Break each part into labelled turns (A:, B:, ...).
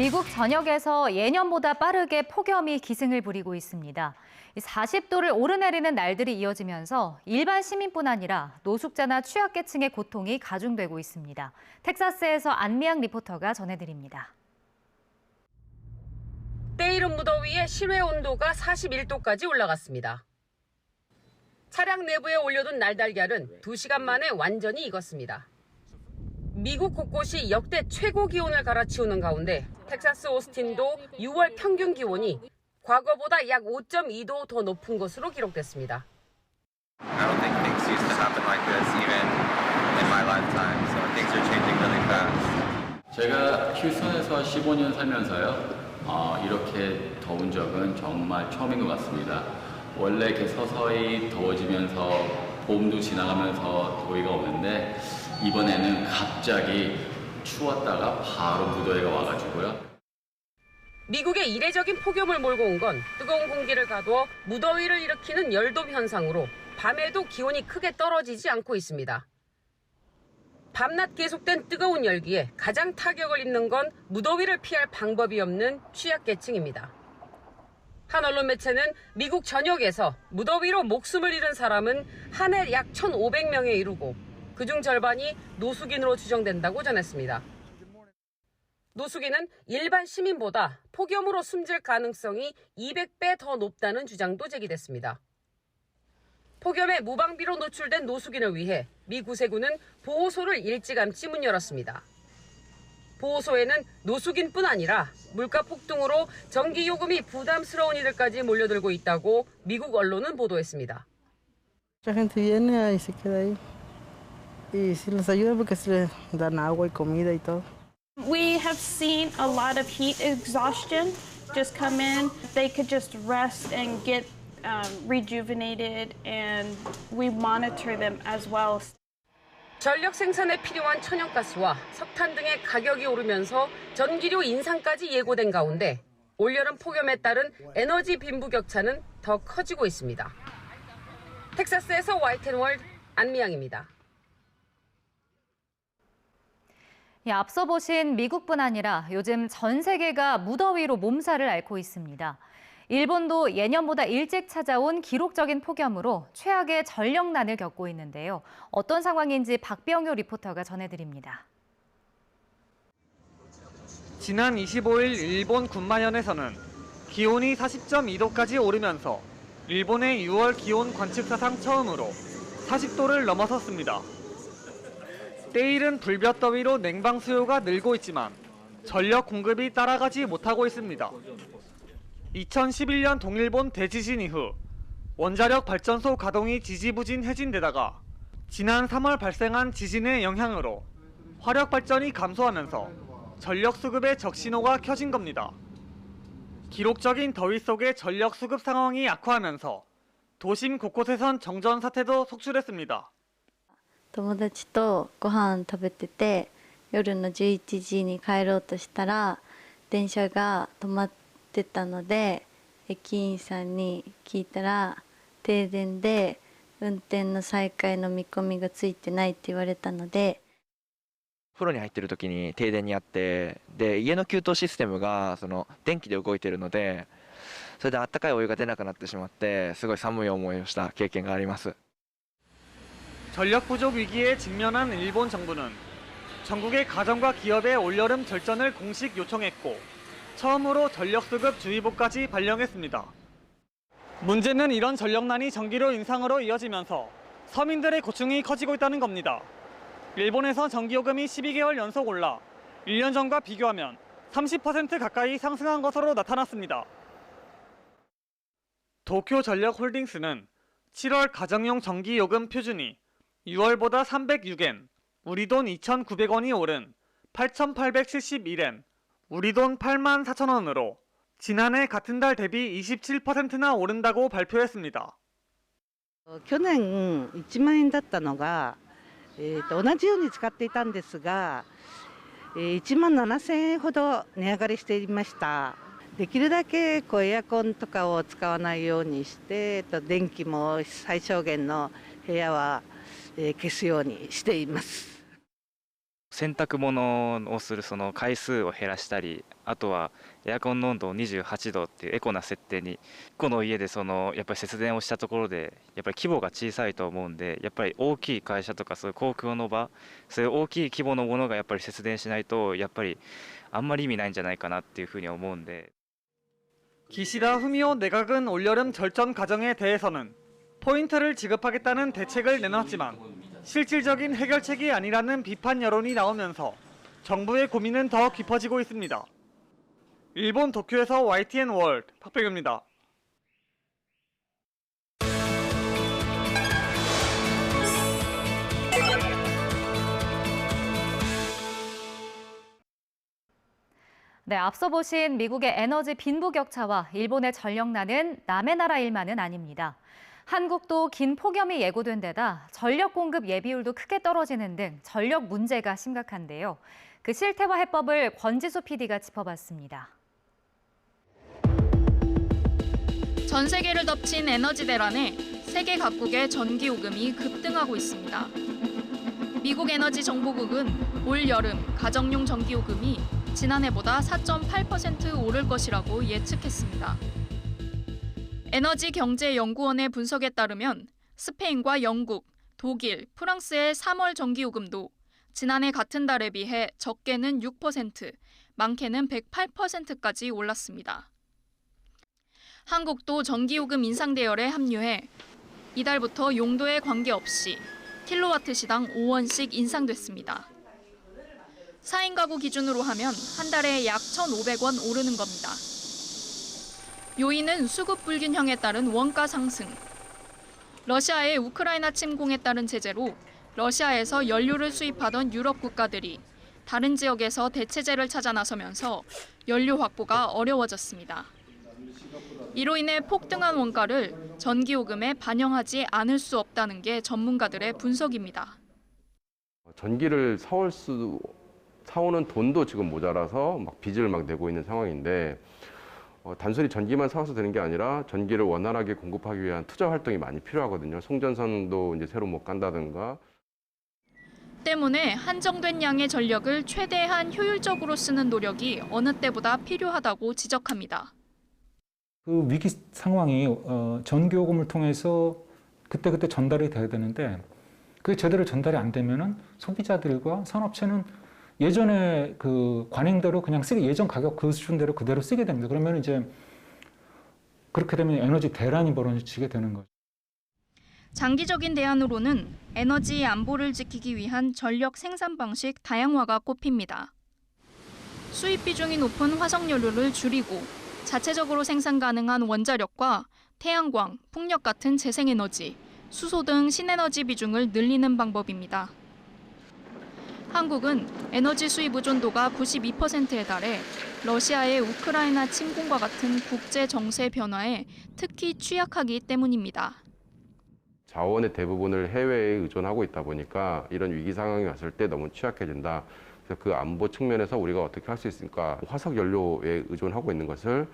A: 미국 전역에서 예년보다 빠르게 폭염이 기승을 부리고 있습니다. 40도를 오르내리는 날들이 이어지면서 일반 시민뿐 아니라 노숙자나 취약계층의 고통이 가중되고 있습니다. 텍사스에서 안미양 리포터가 전해드립니다.
B: 때이른 무더위에 실외 온도가 41도까지 올라갔습니다. 차량 내부에 올려둔 날달걀은 2시간 만에 완전히 익었습니다. 미국 곳곳이 역대 최고 기온을 갈아치우는 가운데 텍사스 오스틴도 6월 평균 기온이 과거보다 약 5.2도 더 높은 것으로 기록됐습니다.
C: I don't think things used to happen like this even in my lifetime. So things are changing really fast.
D: 제가 휴스턴에서 15년 살면서요. 이렇게 더운 적은 정말 처음인 것 같습니다. 원래 이렇게 서서히 더워지면서 봄도 지나가면서 더위가 오는데 이번에는 갑자기 추웠다가 바로 무더위가 와가지고요.
B: 미국의 이례적인 폭염을 몰고 온 건 뜨거운 공기를 가두어 무더위를 일으키는 열돔 현상으로 밤에도 기온이 크게 떨어지지 않고 있습니다. 밤낮 계속된 뜨거운 열기에 가장 타격을 입는 건 무더위를 피할 방법이 없는 취약계층입니다. 한 언론 매체는 미국 전역에서 무더위로 목숨을 잃은 사람은 한 해 약 1,500명에 이르고 그중 절반이 노숙인으로 추정된다고 전했습니다. 노숙인은 일반 시민보다 폭염으로 숨질 가능성이 200배 더 높다는 주장도 제기됐습니다. 폭염에 무방비로 노출된 노숙인을 위해 미 구세군은 보호소를 일찌감치 문 열었습니다. 보호소에는 노숙인뿐 아니라 물가 폭등으로 전기 요금이 부담스러운 이들까지 몰려들고 있다고 미국 언론은 보도했습니다.
E: Mucha gente viene y se queda ahí. Y si les ayuda porque se les dan agua y comida y todo.
F: We have seen a lot of heat exhaustion just come in. They could just rest and get rejuvenated, and we monitor them as well.
B: 전력 생산에 필요한 천연가스와 석탄 등의 가격이 오르면서 전기료 인상까지 예고된 가운데 올여름 폭염에 따른 에너지 빈부격차는 더 커지고 있습니다. 텍사스에서 YTN월드 안미양입니다.
A: 앞서 보신 미국뿐 아니라 요즘 전 세계가 무더위로 몸살을 앓고 있습니다. 일본도 예년보다 일찍 찾아온 기록적인 폭염으로 최악의 전력난을 겪고 있는데요. 어떤 상황인지 박병효 리포터가 전해드립니다.
G: 지난 25일 일본 군마현에서는 기온이 40.2도까지 오르면서 일본의 6월 기온 관측 사상 처음으로 40도를 넘어섰습니다. 때이른 불볕더위로 냉방 수요가 늘고 있지만 전력 공급이 따라가지 못하고 있습니다. 2011년 동일본 대지진 이후 원자력 발전소 가동이 지지부진해진 데다가 지난 3월 발생한 지진의 영향으로 화력 발전이 감소하면서 전력 수급의 적신호가 켜진 겁니다. 기록적인 더위 속에 전력 수급 상황이 악화하면서 도심 곳곳에선 정전 사태도 속출했습니다.
H: 友達とご飯食べてて夜の11時に帰ろうとしたら電車が止まってたので駅員さんに聞いたら停電で運転の再開の見込みがついてないって言われたので
I: 風呂に入ってる時に停電にあってで家の給湯システムが電気で動いてるのでそれで温かいお湯が出なくなってしまってすごい寒い思いをした経験があります。
G: 전력 부족 위기에 직면한 일본 정부는 전국의 가정과 기업의 올여름 절전을 공식 요청했고 처음으로 전력수급 주의보까지 발령했습니다. 문제는 이런 전력난이 전기료 인상으로 이어지면서 서민들의 고충이 커지고 있다는 겁니다. 일본에서 전기요금이 12개월 연속 올라 1년 전과 비교하면 30% 가까이 상승한 것으로 나타났습니다. 도쿄전력홀딩스는 7월 가정용 전기요금 표준이 6월보다 306엔, 우리 돈 2,900원이 오른 8,871엔, 우리 돈 84,000원으로 지난해 같은 달 대비 27%나 오른다고 발표했습니다.
E: 去年1万円だったのが、同じように使っていたんですが、1万7000円ほど値上がりしていました。できるだけエアコンとかを使わないようにして、電気も最小限の部屋は消すようにしています。
J: 洗濯物をするその回数を減らしたり、あとはエアコンの温度を28度っていうエコな設定に、この家でやっぱり節電をしたところでやっぱり規模が小さいと思うんで、やっぱり大きい会社とかそういう公共の場、そういう大きい規模のものがやっぱり節電しないとやっぱりあんまり意味ないんじゃないかなっていうふうに思うんで。
G: 기시다 후미오 내각은 올여름 절전 과정에 대해서는 포인트를 지급하겠다는 대책을 내놨지만 실질적인 해결책이 아니라는 비판 여론이 나오면서 정부의 고민은 더 깊어지고 있습니다. 일본 도쿄에서 YTN 월드 박병규입니다.
A: 네, 앞서 보신 미국의 에너지 빈부격차와 일본의 전력난은 남의 나라 일만은 아닙니다. 한국도 긴 폭염이 예고된 데다 전력 공급 예비율도 크게 떨어지는 등 전력 문제가 심각한데요. 그 실태와 해법을 권지수 PD가 짚어봤습니다.
K: 전 세계를 덮친 에너지 대란에 세계 각국의 전기 요금이 급등하고 있습니다. 미국 에너지 정보국은 올 여름 가정용 전기 요금이 지난해보다 4.8% 오를 것이라고 예측했습니다. 에너지경제연구원의 분석에 따르면 스페인과 영국, 독일, 프랑스의 3월 전기요금도 지난해 같은 달에 비해 적게는 6%, 많게는 108%까지 올랐습니다. 한국도 전기요금 인상 대열에 합류해 이달부터 용도에 관계없이 킬로와트 시당 5원씩 인상됐습니다. 4인 가구 기준으로 하면 한 달에 약 1,500원 오르는 겁니다. 요인은 수급 불균형에 따른 원가 상승. 러시아의 우크라이나 침공에 따른 제재로 러시아에서 연료를 수입하던 유럽 국가들이 다른 지역에서 대체제를 찾아 나서면서 연료 확보가 어려워졌습니다. 이로 인해 폭등한 원가를 전기요금에 반영하지 않을 수 없다는 게 전문가들의 분석입니다.
L: 전기를 사오는 돈도 지금 모자라서 막 빚을 막 내고 있는 상황인데 단순히 전기만 사와서 되는 게 아니라 전기를 원활하게 공급하기 위한 투자 활동이 많이 필요하거든요. 송전선도 이제 새로 못 간다든가.
K: 때문에 한정된 양의 전력을 최대한 효율적으로 쓰는 노력이 어느 때보다 필요하다고 지적합니다.
M: 그 위기 상황이 전기요금을 통해서 그때그때 전달이 돼야 되는데 그게 제대로 전달이 안 되면은 소비자들과 산업체는 예전에 그 관행대로 그냥 예전 가격 그 수준대로 그대로 쓰게 됩니다. 그러면 이제 그렇게 되면 에너지 대란이 벌어지게 되는 거죠.
K: 장기적인 대안으로는 에너지 안보를 지키기 위한 전력 생산 방식 다양화가 꼽힙니다. 수입 비중이 높은 화석연료를 줄이고 자체적으로 생산 가능한 원자력과 태양광, 풍력 같은 재생에너지, 수소 등 신에너지 비중을 늘리는 방법입니다. 한국은 에너지 수입 의존도가 92%에 달해 러시아의 우크라이나 침공과 같은 국제 정세 변화에 특히 취약하기 때문입니다.
L: 자원의 대부분을 해외에 의존하고 있다 보니까 이런 위기 상황이 왔을 때 너무 취약해진다. 그래서 그 안보 측면에서 우리가 어떻게 할 수 있을까? 화석 연료에 의존하고 있는 것을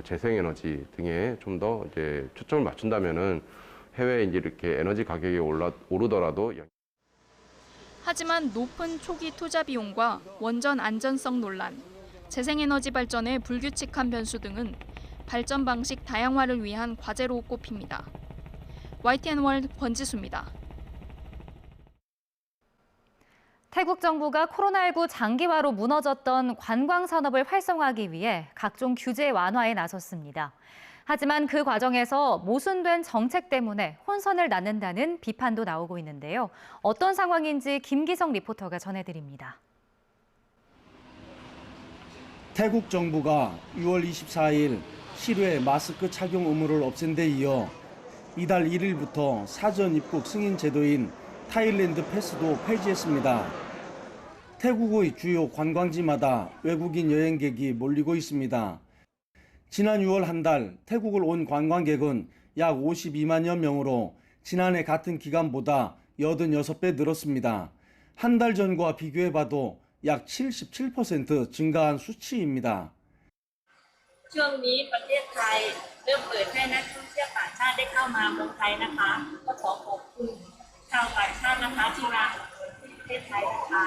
L: 재생에너지 등에 좀 더 이제 초점을 맞춘다면은 해외에 이제 이렇게 에너지 가격이 오르더라도.
K: 하지만 높은 초기 투자 비용과 원전 안전성 논란, 재생에너지 발전의 불규칙한 변수 등은 발전 방식 다양화를 위한 과제로 꼽힙니다. YTN 월드 권지수입니다.
A: 태국 정부가 코로나19 장기화로 무너졌던 관광 산업을 활성화하기 위해 각종 규제 완화에 나섰습니다. 하지만 그 과정에서 모순된 정책 때문에 혼선을 낳는다는 비판도 나오고 있는데요. 어떤 상황인지 김기성 리포터가 전해드립니다.
N: 태국 정부가 6월 24일 실외 마스크 착용 의무를 없앤 데 이어 이달 1일부터 사전 입국 승인 제도인 타일랜드 패스도 폐지했습니다. 태국의 주요 관광지마다 외국인 여행객이 몰리고 있습니다. 지난 6월 한 달 태국을 온 관광객은 약 52만여 명으로 지난해 같은 기간보다 86배 늘었습니다. 한 달 전과 비교해봐도 약 77% 증가한 수치입니다.
O: ช่วงนี้ประเทศไทยเริ่มเปิดให้นักท่องเที่ยวต่างชาติได้เข้ามาเมืองไทยนะคะก็ขอขอบคุณชาวต่างชาตินะคะที่มาที่ประเทศไทยนะคะ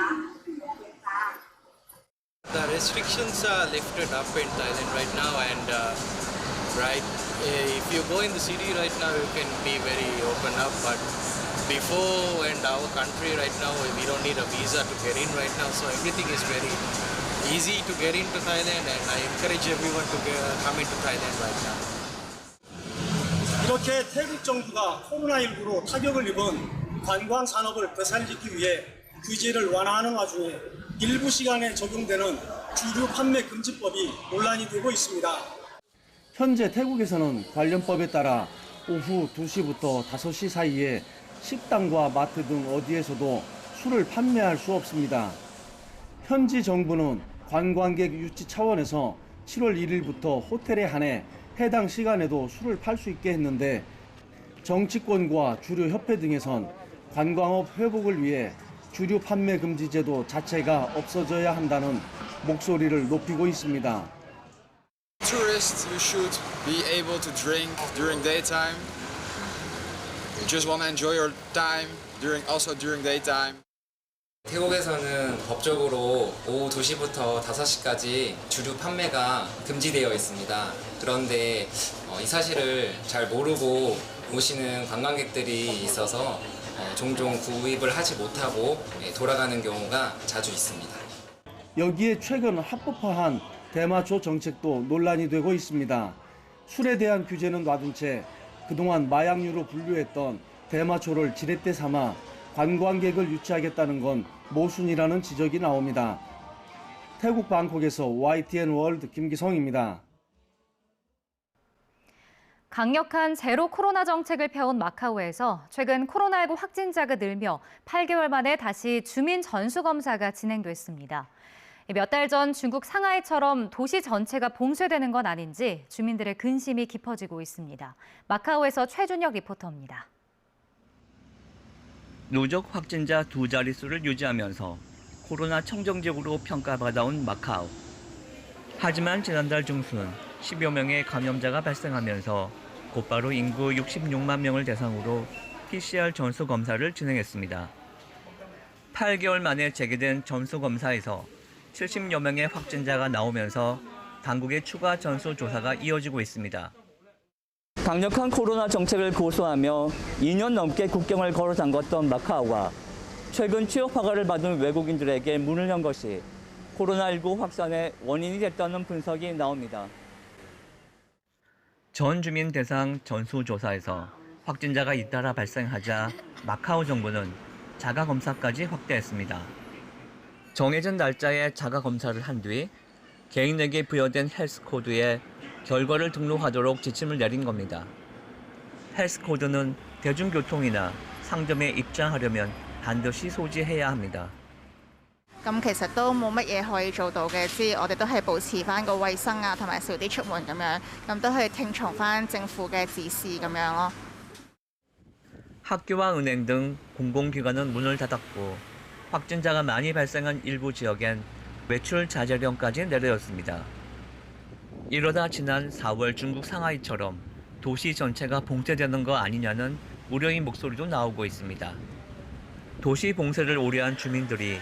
P: the restrictions are lifted up in Thailand right now, and if you go in the city right now, you can be very open up. But before, in our country right now, we don't need a visa to get in right now, so everything is very easy to get into Thailand, and I encourage everyone to come into Thailand right now.
N: 이렇게 태국 정부가 코로나19로 타격을 입은 관광 산업을 되살리기 위해 규제를 완화하는 와중에 일부 시간에 적용되는 주류 판매 금지법이 논란이 되고 있습니다. 현재 태국에서는 관련법에 따라 오후 2시부터 5시 사이에 식당과 마트 등 어디에서도 술을 판매할 수 없습니다. 현지 정부는 관광객 유치 차원에서 7월 1일부터 호텔에 한해 해당 시간에도 술을 팔 수 있게 했는데 정치권과 주류 협회 등에선 관광업 회복을 위해 주류 판매 금지 제도 자체가 없어져야 한다는 목소리를 높이고 있습니다.
Q: Tourists, you should be able to drink during daytime. You just want to enjoy your time also during daytime.
R: 태국에서는 법적으로 오후 2시부터 5시까지 주류 판매가 금지되어 있습니다. 그런데 이 사실을 잘 모르고 오시는 관광객들이 있어서 종종 구입을 하지 못하고 돌아가는 경우가 자주 있습니다.
N: 여기에 최근 합법화한 대마초 정책도 논란이 되고 있습니다. 술에 대한 규제는 놔둔 채 그동안 마약류로 분류했던 대마초를 지렛대 삼아 관광객을 유치하겠다는 건 모순이라는 지적이 나옵니다. 태국 방콕에서 YTN 월드 김기성입니다.
A: 강력한 제로 코로나 정책을 펴온 마카오에서 최근 코로나19 확진자가 늘며 8개월 만에 다시 주민 전수검사가 진행됐습니다. 몇 달 전 중국 상하이처럼 도시 전체가 봉쇄되는 건 아닌지 주민들의 근심이 깊어지고 있습니다. 마카오에서 최준혁 리포터입니다.
S: 누적 확진자 2자릿수를 유지하면서 코로나 청정지역으로 평가받아온 마카오. 하지만 지난달 중순 10여 명의 감염자가 발생하면서 곧바로 인구 66만 명을 대상으로 PCR 전수검사를 진행했습니다. 8개월 만에 재개된 전수검사에서 70여 명의 확진자가 나오면서 당국의 추가 전수조사가 이어지고 있습니다. 강력한 코로나 정책을 고수하며 2년 넘게 국경을 걸어 잠갔던 마카오가 최근 취업 허가를 받은 외국인들에게 문을 연 것이 코로나19 확산의 원인이 됐다는 분석이 나옵니다. 전 주민 대상 전수조사에서 확진자가 잇따라 발생하자 마카오 정부는 자가검사까지 확대했습니다. 정해진 날짜에 자가검사를 한 뒤 개인에게 부여된 헬스코드에 결과를 등록하도록 지침을 내린 겁니다. 헬스코드는 대중교통이나 상점에 입장하려면 반드시 소지해야 합니다.
T: 咁其實都冇乜嘢可以做到嘅，即係我哋都係保持翻個衛生啊，同埋少啲出門咁樣，咁都係聽從翻政府嘅指示咁樣咯。
S: 학교와 은행 등 공공기관은 문을 닫았고 확진자가 많이 발생한 일부 지역엔 외출 자제령까지 내려졌습니다. 이러다 지난 4월 중국 상하이처럼 도시 전체가 봉쇄되는 거 아니냐는 우려의 목소리도 나오고 있습니다. 도시 봉쇄를 우려한 주민들이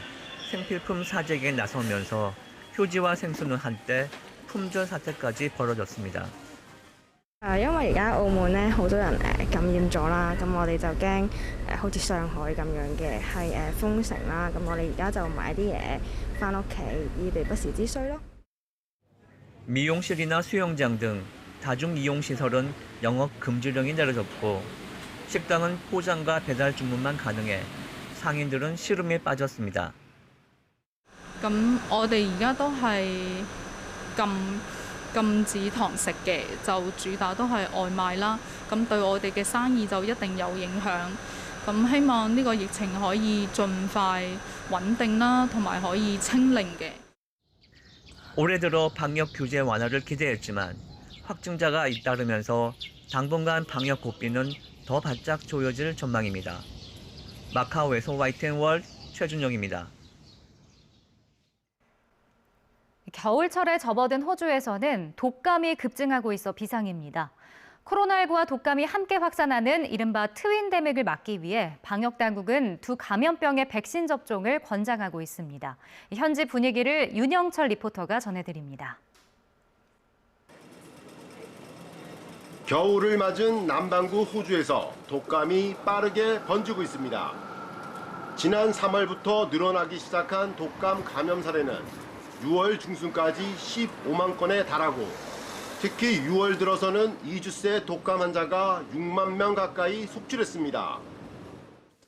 S: 생필품 사재기에 나서면서 휴지와 생수는 한때 품절 사태까지 벌어졌습니다.
U: 因為而家澳門咧好多人感染咗啦，咁我哋就驚好似上海咁樣嘅係封城啦，咁我哋而家就買啲嘢翻屋企以備不時之需咯。
S: 미용실이나 수영장 등 다중이용시설은 영업 금지령이 내려졌고 식당은 포장과 배달 주문만 가능해 상인들은 시름에 빠졌습니다.
V: 咁我哋而家都係禁止堂食嘅，就主打都係外賣啦。咁對我哋嘅生意就一定有影響。咁希望呢個疫情可以盡快穩定啦，同埋可以清零嘅。
S: 올해 들어 방역 규제 완화를 기대했지만 확진자가 잇따르면서 당분간 방역 고삐는 더 바짝 조여질 전망입니다. 마카오에서 YTN 월드 최준영입니다.
A: 겨울철에 접어든 호주에서는 독감이 급증하고 있어 비상입니다. 코로나19와 독감이 함께 확산하는 이른바 트윈데믹을 막기 위해 방역당국은 두 감염병의 백신 접종을 권장하고 있습니다. 현지 분위기를 윤영철 리포터가 전해드립니다.
C: 겨울을 맞은 남반구 호주에서 독감이 빠르게 번지고 있습니다. 지난 3월부터 늘어나기 시작한 독감 감염 사례는 6월 중순까지 15만 건에 달하고 특히 6월 들어서는 2주 새 독감 환자가 6만 명 가까이 속출했습니다.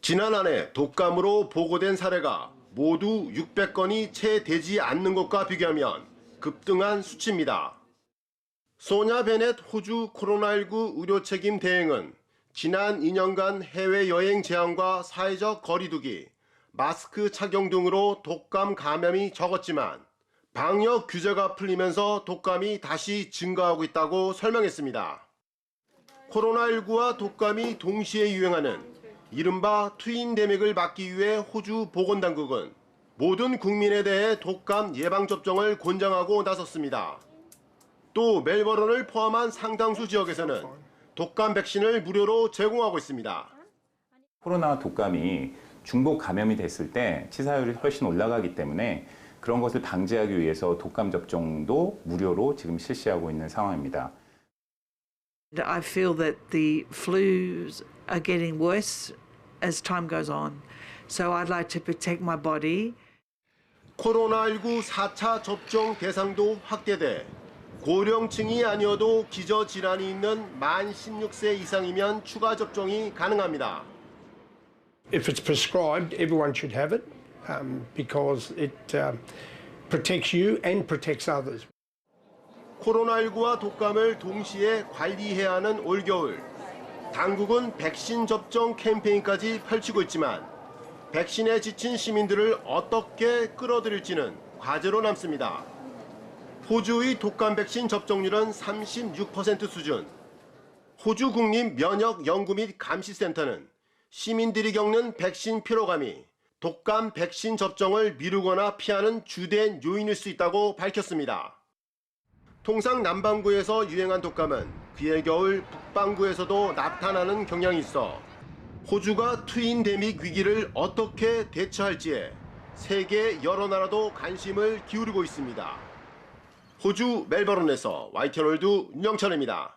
C: 지난 한 해 독감으로 보고된 사례가 모두 600건이 채 되지 않는 것과 비교하면 급등한 수치입니다. 소냐 베넷 호주 코로나19 의료 책임 대행은 지난 2년간 해외여행 제한과 사회적 거리두기, 마스크 착용 등으로 독감 감염이 적었지만 방역 규제가 풀리면서 독감이 다시 증가하고 있다고 설명했습니다. 코로나19와 독감이 동시에 유행하는 이른바 트윈데믹을 막기 위해 호주 보건당국은 모든 국민에 대해 독감 예방접종을 권장하고 나섰습니다. 또 멜버른을 포함한 상당수 지역에서는 독감 백신을 무료로 제공하고 있습니다.
D: 코로나 독감이 중복 감염이 됐을 때 치사율이 훨씬 올라가기 때문에 그런 것을 방지하기 위해서 독감 접종도 무료로 지금 실시하고 있는 상황입니다.
W: I feel that the flus are getting worse as time goes on. So I'd like to protect my body.
C: 코로나19 4차 접종 대상도 확대돼 고령층이 아니어도 기저질환이 있는 만 16세 이상이면 추가 접종이 가능합니다.
X: If it's prescribed, everyone should have it because it protects you and protects others.
C: 코로나19와 독감을 동시에 관리해야 하는 올겨울. 당국은 백신 접종 캠페인까지 펼치고 있지만 백신에 지친 시민들을 어떻게 끌어들일지는 과제로 남습니다. 호주의 독감 백신 접종률은 36% 수준. 호주 국립 면역 연구 및 감시센터는 시민들이 겪는 백신 피로감이 독감 백신 접종을 미루거나 피하는 주된 요인일 수 있다고 밝혔습니다. 통상 남반구에서 유행한 독감은 그해 겨울 북반구에서도 나타나는 경향이 있어 호주가 트윈데믹 위기를 어떻게 대처할지에 세계 여러 나라도 관심을 기울이고 있습니다. 호주 멜버른에서 YTN 월드 윤영철입니다.